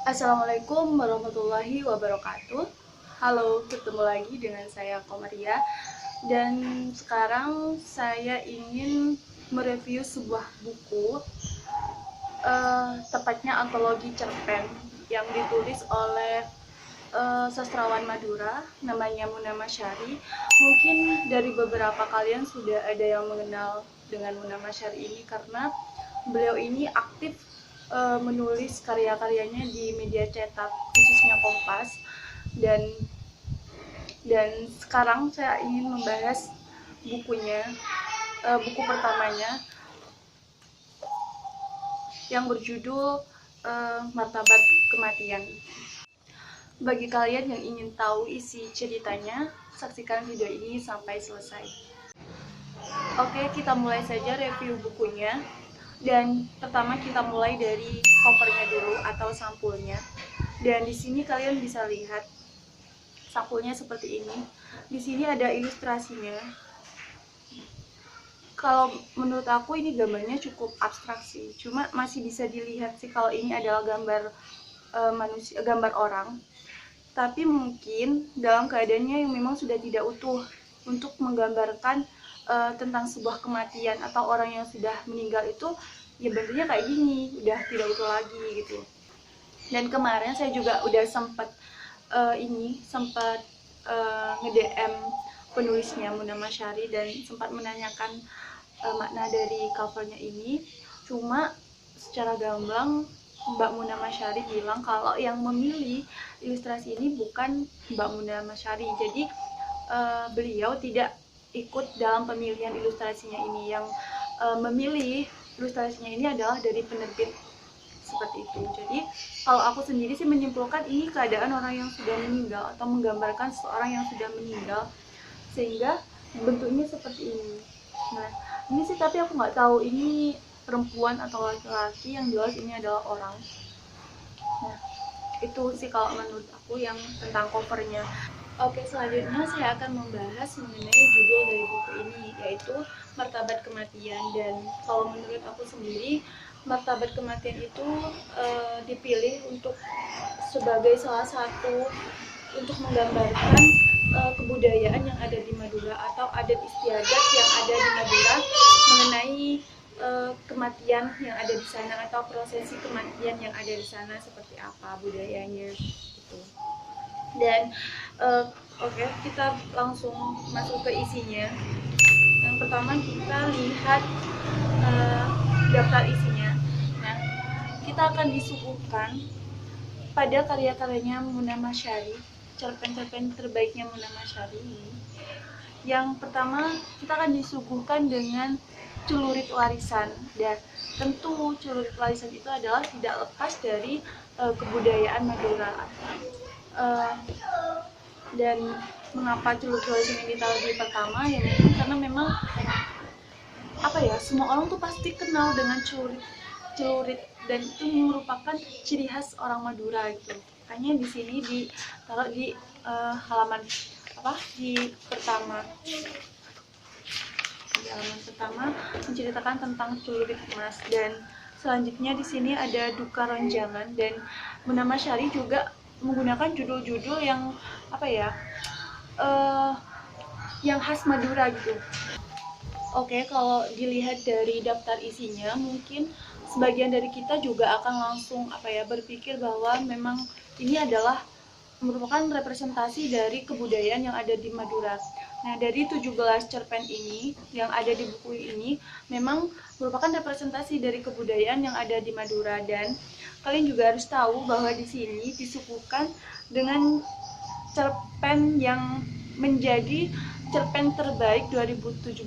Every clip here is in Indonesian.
Assalamualaikum warahmatullahi wabarakatuh. Halo, ketemu lagi dengan saya Komaria. Dan sekarang saya ingin mereview sebuah buku, tepatnya antologi cerpen yang ditulis oleh sastrawan Madura, namanya Muna Masyari. Mungkin dari beberapa kalian sudah ada yang mengenal dengan Muna Masyari ini karena beliau ini aktif menulis karya-karyanya di media cetak, khususnya Kompas. Dan sekarang saya ingin membahas bukunya, buku pertamanya yang berjudul Martabat Kematian. Bagi kalian yang ingin tahu isi ceritanya, saksikan video ini sampai selesai. Oke, kita mulai saja review bukunya. Dan pertama kita mulai dari covernya dulu atau sampulnya. Dan di sini kalian bisa lihat sampulnya seperti ini. Di sini ada ilustrasinya. Kalau menurut aku ini gambarnya cukup abstrak sih. Cuma masih bisa dilihat sih kalau ini adalah gambar manusia, gambar orang. Tapi mungkin dalam keadaannya yang memang sudah tidak utuh untuk menggambarkan tentang sebuah kematian atau orang yang sudah meninggal itu ya bentuknya kayak gini, udah tidak utuh lagi gitu. Dan kemarin saya juga udah sempat nge-DM penulisnya Muna Masyari dan sempat menanyakan makna dari covernya ini. Cuma secara gamblang Mbak Muna Masyari bilang kalau yang memilih ilustrasi ini bukan Mbak Muna Masyari. Jadi beliau tidak ikut dalam pemilihan ilustrasinya ini. Yang memilih ilustrasinya ini adalah dari penerbit, seperti itu. Jadi kalau aku sendiri sih menyimpulkan ini keadaan orang yang sudah meninggal atau menggambarkan seseorang yang sudah meninggal sehingga bentuknya seperti ini. Nah ini sih, tapi aku nggak tahu ini perempuan atau laki-laki, yang jelas ini adalah orang. Nah itu sih kalau menurut aku yang tentang covernya. Oke, selanjutnya saya akan membahas mengenai judul dari buku ini, yaitu Martabat Kematian. Dan kalau menurut aku sendiri, Martabat Kematian itu dipilih untuk sebagai salah satu untuk menggambarkan kebudayaan yang ada di Madura atau adat istiadat yang ada di Madura mengenai kematian yang ada di sana atau prosesi kematian yang ada di sana seperti apa budayanya gitu. Dan oke, kita langsung masuk ke isinya. Yang pertama kita lihat daftar isinya. Nah, kita akan disuguhkan pada karya-karyanya Muna Masyari, cerpen-cerpen terbaiknya Muna Masyari ini. Yang pertama kita akan disuguhkan dengan Celurit Warisan. Dan tentu celurit warisan itu adalah tidak lepas dari kebudayaan Madura. Dan mengapa celurit warisan ini ditaruh di pertama, ya mungkin karena memang apa ya, semua orang tuh pasti kenal dengan celurit dan itu merupakan ciri khas orang Madura gitu. Makanya di sini ditaruh di halaman di pertama. Di halaman pertama menceritakan tentang celurit emas. Dan selanjutnya di sini ada Duka Ronjangan. Dan Muna Masyari juga menggunakan judul-judul yang yang khas Madura gitu. Oke, kalau dilihat dari daftar isinya, mungkin sebagian dari kita juga akan langsung berpikir bahwa memang ini adalah merupakan representasi dari kebudayaan yang ada di Madura. Nah, dari 17 cerpen ini yang ada di buku ini memang merupakan representasi dari kebudayaan yang ada di Madura. Dan kalian juga harus tahu bahwa di sini disuguhkan dengan cerpen yang menjadi cerpen terbaik 2017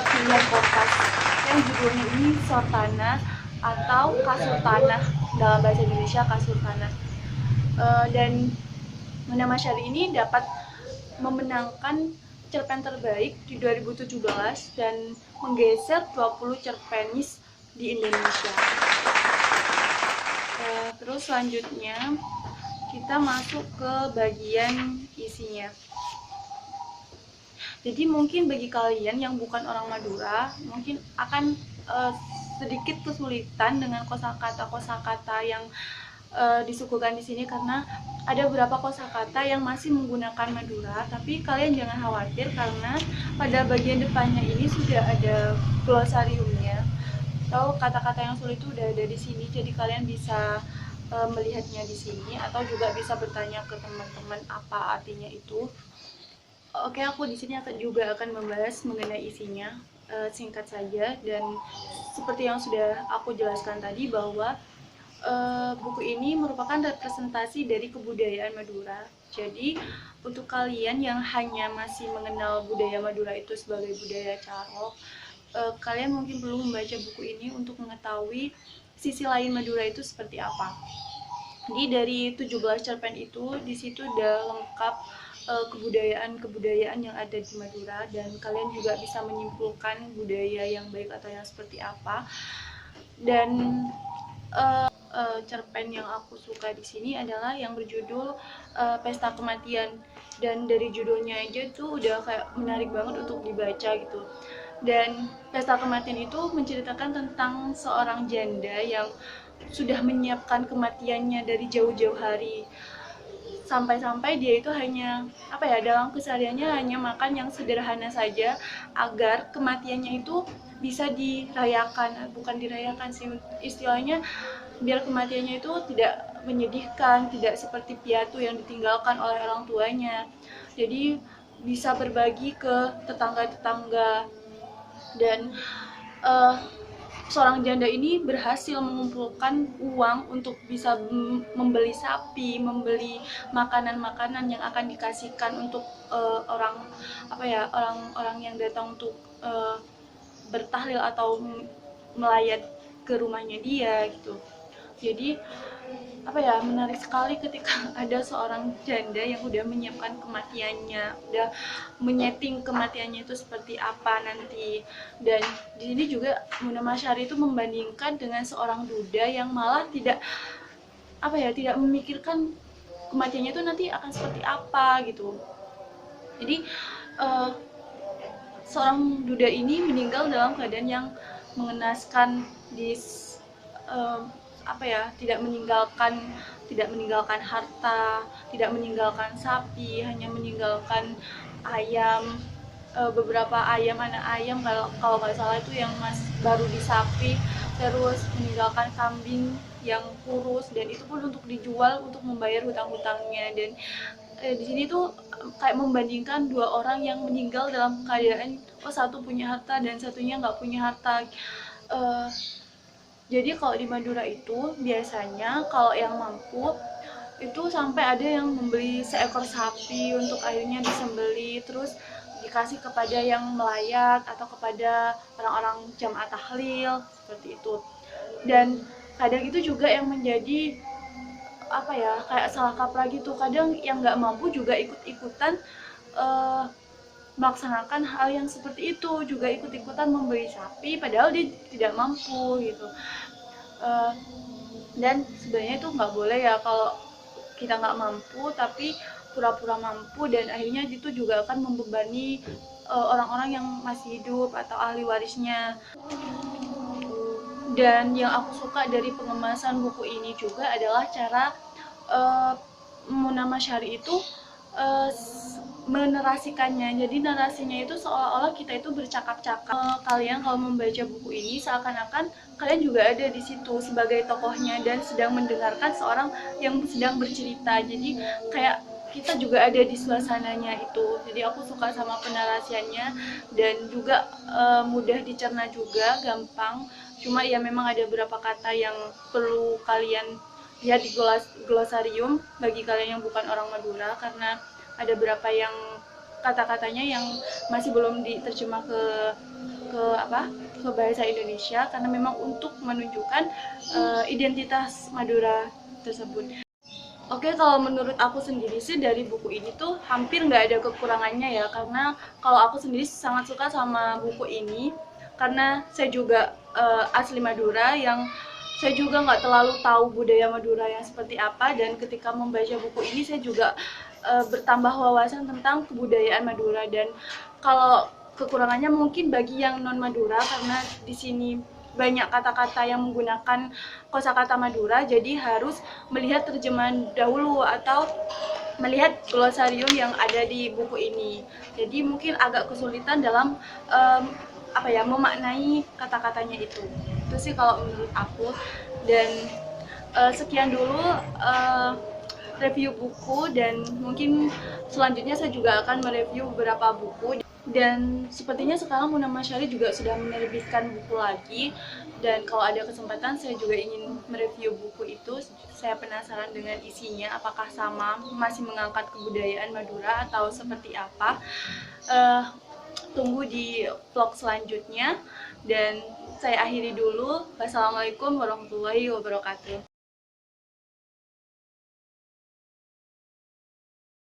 pilihan Kompas, yang judulnya ini Sortana atau Kasur Tanah, dalam bahasa Indonesia Kasur Tanah. Dan Muna Masyari ini dapat memenangkan cerpen terbaik di 2017 dan menggeser 20 cerpenis di Indonesia. Terus selanjutnya kita masuk ke bagian isinya. Jadi mungkin bagi kalian yang bukan orang Madura mungkin akan sedikit kesulitan dengan kosakata yang disuguhkan di sini karena ada beberapa kosakata yang masih menggunakan Madura, tapi kalian jangan khawatir karena pada bagian depannya ini sudah ada glosariumnya atau kata-kata yang sulit itu udah ada di sini, jadi kalian bisa melihatnya di sini atau juga bisa bertanya ke teman-teman apa artinya itu. Oke, aku di sini juga akan membahas mengenai isinya singkat saja, dan seperti yang sudah aku jelaskan tadi bahwa buku ini merupakan representasi dari kebudayaan Madura. Jadi untuk kalian yang hanya masih mengenal budaya Madura itu sebagai budaya Carok, kalian mungkin perlu membaca buku ini untuk mengetahui sisi lain Madura itu seperti apa. Jadi dari 17 cerpen itu di situ udah lengkap kebudayaan-kebudayaan yang ada di Madura, dan kalian juga bisa menyimpulkan budaya yang baik atau yang seperti apa. Dan cerpen yang aku suka di sini adalah yang berjudul Pesta Kematian, dan dari judulnya aja tuh udah kayak menarik banget untuk dibaca gitu. Dan Pesta Kematian itu menceritakan tentang seorang janda yang sudah menyiapkan kematiannya dari jauh-jauh hari, sampai-sampai dia itu hanya dalam kesehariannya hanya makan yang sederhana saja agar kematiannya itu bisa dirayakan, bukan dirayakan sih istilahnya, biar kematiannya itu tidak menyedihkan, tidak seperti piatu yang ditinggalkan oleh orang tuanya. Jadi bisa berbagi ke tetangga-tetangga, dan seorang janda ini berhasil mengumpulkan uang untuk bisa membeli sapi, membeli makanan-makanan yang akan dikasihkan untuk orang-orang yang datang untuk bertahlil atau melayat ke rumahnya dia gitu. Jadi menarik sekali ketika ada seorang janda yang udah menyiapkan kematiannya, udah menyeting kematiannya itu seperti apa nanti. Dan di sini juga Muna Masyari itu membandingkan dengan seorang duda yang malah tidak tidak memikirkan kematiannya itu nanti akan seperti apa gitu. Jadi seorang duda ini meninggal dalam keadaan yang mengenaskan, tidak meninggalkan harta, tidak meninggalkan sapi, hanya meninggalkan ayam, beberapa ayam, anak ayam kalau nggak salah itu yang baru disapi, terus meninggalkan kambing yang kurus, dan itu pun untuk dijual untuk membayar hutang-hutangnya. Dan di sini tuh kayak membandingkan dua orang yang meninggal dalam keadaan satu punya harta dan satunya nggak punya harta. Jadi kalau di Madura itu biasanya kalau yang mampu itu sampai ada yang membeli seekor sapi untuk akhirnya disembeli, terus dikasih kepada yang melayat atau kepada orang-orang jamaah tahlil seperti itu. Dan kadang itu juga yang menjadi kayak salah kaprah gitu. Kadang yang nggak mampu juga ikut-ikutan melaksanakan hal yang seperti itu, juga ikut-ikutan membeli sapi padahal dia tidak mampu gitu. Dan sebenarnya itu nggak boleh ya kalau kita nggak mampu tapi pura-pura mampu, dan akhirnya itu juga akan membebani orang-orang yang masih hidup atau ahli warisnya. Dan yang aku suka dari pengemasan buku ini juga adalah cara Muna Masyari itu menerasikannya. Jadi narasinya itu seolah-olah kita itu bercakap-cakap. Kalian kalau membaca buku ini seakan-akan kalian juga ada di situ sebagai tokohnya dan sedang mendengarkan seorang yang sedang bercerita. Jadi kayak kita juga ada di suasananya itu. Jadi aku suka sama penarasiannya, dan juga mudah dicerna juga, gampang. Cuma ya memang ada beberapa kata yang perlu kalian lihat di glosarium bagi kalian yang bukan orang Madura, karena ada beberapa yang kata-katanya yang masih belum diterjemah ke bahasa Indonesia, karena memang untuk menunjukkan identitas Madura tersebut. Oke, kalau menurut aku sendiri sih dari buku ini tuh hampir nggak ada kekurangannya ya, karena kalau aku sendiri sangat suka sama buku ini karena saya juga asli Madura, yang saya juga nggak terlalu tahu budaya Madura yang seperti apa, dan ketika membaca buku ini saya juga bertambah wawasan tentang kebudayaan Madura. Dan kalau kekurangannya mungkin bagi yang non Madura, karena di sini banyak kata-kata yang menggunakan kosakata Madura, jadi harus melihat terjemahan dahulu atau melihat glosarium yang ada di buku ini. Jadi mungkin agak kesulitan dalam memaknai kata-katanya itu. Itu sih kalau menurut aku. Dan sekian dulu review buku, dan mungkin selanjutnya saya juga akan mereview beberapa buku. Dan sepertinya sekarang Munamma Syari juga sudah menerbitkan buku lagi, dan kalau ada kesempatan saya juga ingin mereview buku itu. Saya penasaran dengan isinya, apakah sama, masih mengangkat kebudayaan Madura atau seperti apa. Tunggu di vlog selanjutnya, dan saya akhiri dulu. Wassalamualaikum warahmatullahi wabarakatuh.